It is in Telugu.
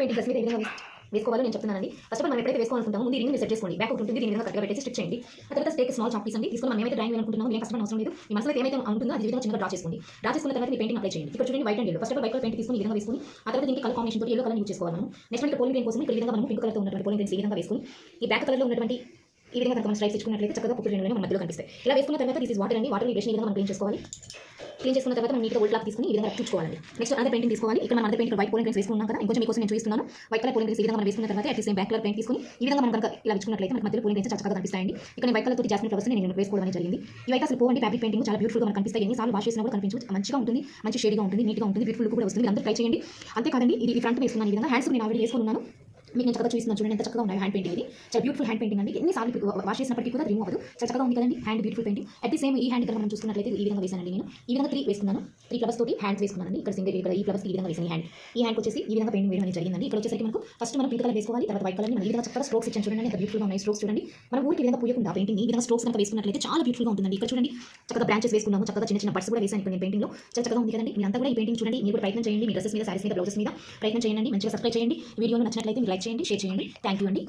పెయింటింగ్ డ్రెస్ మీద ఏ విధంగా వేసుకోవాలో నేను చెప్తున్నానండి. ఫస్ట్ ఆఫ్ ఆల్ మనం ఎప్పుడైతే వేసుకోవాలనుకుంటామో ముందు రింగ్ సెట్ చేసుకోండి. బ్యాక్ ఒకటి ఉంటుంది, దీని విధంగా కరెక్ట్గా పెట్టేసి స్టిచ్ చేయండి. ఆ తర్వాత స్టేక్ స్మాల్ చాక్ పీస్ అండి తీసుకొని మనం ఏమైతే డ్రాయింగ్ వేయాలనుకుంటున్నామో ఏం కష్టపడిన అవసరం లేదు. మీ మనసులో ఏమైతే ఉంటుందో అది విధంగా చిన్నగా డ్రా చేసుకోండి. డ్రా చేసుకున్న తర్వాత మీ పెయింటింగ్ అప్లై చేయండి. ఇక్కడ చూడండి white and yellow. First of all white colour paint తీసుకొని ఈ విధంగా వేసుకొని ఆ తర్వాత దీనికి కలర్ కాంబినేషన్ తోటి ఎల్లో కలర్ యూజ్ చేసుకోవాలి మనం. నెక్స్ట్ మనకి పోలింగ్ పెయింట్ కోసం ఇక్కడ ఈ విధంగా మనం పింక్ కలర్తో ఉన్నటువంటి పోలింగ్ పెయింట్స్ ఈ విధంగా వేసుకొని ఈ బ్లాక్ కలర్లో ఉన్నటువంటి ఈ విధంగా కనుక మనం స్ట్రైప్స్ ఇచ్చుకున్నట్లయితే చక్కగా పుట్టి రెండు మన మధ్యలో కనిపిస్తాయి. ఇలా వేసుకున్న తర్వాత దిస్ ఇస్ వాటర్ అండి. వాటర్ ఈ బ్రష్ ఈ విధంగా మనం క్లీన్ చేసుకోవాలి. క్లీన్ చేసుకున్న తర్వాత మనం నీట్గా ఓల్డ్ క్లాత్ తీసుకుని ఈ విధంగా చూసుకోవాలి. నెక్స్ట్ అదర్ పెయింటింగ్ తీసుకోవాలి. ఇక్కడ మనం other paint white polling paints వేసుకున్నాం కదా, ఇంకొంచెం మీకోసం నేను చూపిస్తున్నాను. వైట్ కలర్ పోలింగ్ పెయింట్స్ ఈ విధంగా మనం వేసుకున్న తర్వాత at same black colour paint తీసుకుని ఈ విధంగా మనం కనుక ఇలా ఇచ్చుకున్నట్లయితే మనకి మధ్యలో పోలింగ్ పెయింట్స్ చక్కగా కనిపిస్తాయండి. ఇక్కడ నేను వైట్ కలర్ తోటి జాస్మిన్ ఫ్లవర్స్ నేను వేసుకోవడం అనేది జరిగింది. ఇవైతే అసలు పోవండి ఫ్యాబ్రిక్ పెయింటింగ్ చాలా బ్యూటిఫుల్గా మనకు కనిపిస్తాయి. ఎన్నిసార్లు వాష్ చేసినా కూడా కనిపించు మంచిగా ఉంటుంది, మంచి షేడ్గా ఉంటుంది, నీట్గా ఉంటుంది, బ్యూటిఫుల్ కూడా వస్తుంది. అందరూ ట్రై చేయండి. అంతేకాదండి ఇది ఫ్రంట్ వేసుకున్నాను ఈ విధంగా. హ్యాండ్స్ నేను ఆల్రెడీ వేసుకున్నాను. మీకు నేను చక్కగా చూస్తున్నాను చూడండి ఎంత చక్కగా ఉన్నాయి హ్యాండ్ పెయింటింగ్. ఇది చాలా బ్యూటిఫుల్ హ్యాండ్ పెయింటింగ్ అండి. ఎన్నిసార్లు వాష్ చేసినప్పటికీ కూడా రిమూవ్ అవ్వదు. చాలా చక్కగా ఉంది కదండి hand beautiful painting. At the same ఈ హ్యాండ్ కనుక మనం చూసుకున్నట్లయితే ఈ విధంగా వేసానండి నేను. ఈ విధంగా 3 వేసుకున్నాను. 3 ఫ్లవర్స్ తోటి హ్యాండ్స్ వేసుకున్నానండి. ఇక్కడ సింగిల్ ఇక్కడ ఈ ఫ్లవర్స్ ఈ విధంగా వేసాను ఈ హ్యాండ్ వచ్చేసి ఈ విధంగా పెయింటింగ్ వేయడం అనేది జరిగిందండి. ఇక్కడ వచ్చేసరికి మనకు ఫస్ట్ మనం పింక్ కలర్ వేసుకోవాలి, తర్వాత వైట్ కలర్. మనం ఈ విధంగా చక్కగా స్ట్రోక్స్ ఇచ్చాను చూడండి ఎంత బ్యూటిఫుల్గా ఉన్నాయి స్ట్రోక్స్ చూడండి. మనం ఊరికి ఈ విధంగా పూయకుండా పెయింటింగ్ ఈ విధంగా స్ట్రోక్స్ కనుక వేసుకున్నట్లయితే చాలా బ్యూటిఫుల్గా ఉంటుందండి. ఇక్కడ చూడండి చక్కగా బ్రాంచెస్ వేసుకున్నాము, చక్కగా చిన్న చిన్న బట్స్ కూడా వేసాను ఇక్కడ నేను పెయింటింగ్లో. చాలా చక్కగా ఉంది కదండి. మీరంతా కూడా ఈ పెయింటింగ్ చూడండి, మీరు కూడా ప్రయత్నం చేయండి. మీ డ్రెస్సెస్ మీద, సారీస్ మీద, బ్లౌజెస్ మీద ప్రయత్నం చేయండి. మంచిగా సబ్స్క్రైబ్ చేయండి. వీడియోని నచ్చినట్లయితే మీరు లైక్ చేయండి, షేర్ చేయండి. థ్యాంక్ యూ అండి.